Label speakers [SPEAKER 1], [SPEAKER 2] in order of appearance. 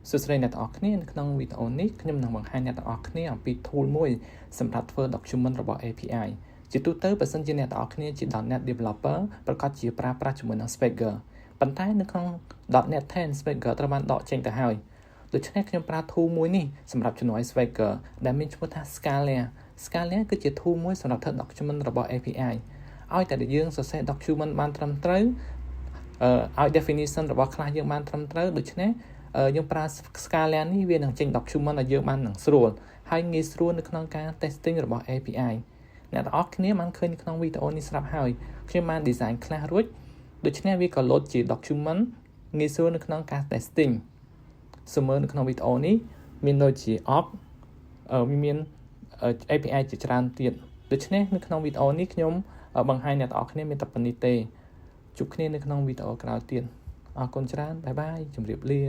[SPEAKER 1] សួស្តីអ្នកទាំងអស់គ្នានៅក្នុងវីដេអូនេះខ្ញុំនឹងបង្ហាញអ្នកទាំងអស់គ្នាអំពី tool មួយសម្រាប់ធ្វើ document របស់ API ជាទូទៅបើសិនជាអ្នកទាំងអស់គ្នាជា .NET developer ប្រកាសជាប្រើប្រាស់ជាមួយនឹង Swagger ប៉ុន្តែនៅក្នុង .NET 10 Swagger ត្រូវបានដកចេញទៅហើយដូច្នេះខ្ញុំប្រើ tool មួយនេះសម្រាប់ជំនួយ Swagger ដែលមានឈ្មោះថា Scala គឺជា tool មួយសម្រាប់ធ្វើ document របស់ API ឲ្យតែយើងសរសេរ document បានត្រឹមត្រូវឲ្យ definition របស់ខ្លះយើងបានត្រឹមត្រូវដូច្នេះយើងប្រើ Scala នេះវានឹងចេញ document ឲ្យយើងបាននឹងស្រួលហើយងាយស្រួលនៅក្នុងការ testing របស់ API អ្នកទាំងអស់គ្នាបានឃើញនៅក្នុងវីដេអូនេះស្រាប់ហើយខ្ញុំបាន design ខ្លះរួចដូច្នេះវាក៏ load ជា document ងាយស្រួលនៅក្នុងការ testing សមើលនៅក្នុងវីដេអូនេះមានដូចជា op វាមាន API ជាច្រើនទៀតដូច្នេះនៅក្នុងវីដេអូនេះខ្ញុំបង្ហាញអ្នកទាំងអស់គ្នាមានតែប៉ុណ្្នេះទេជួបគ្នានៅក្នុងវីដេអូក្រោយទៀតអរគុណច្រើនបាយបាយជម្រាបលា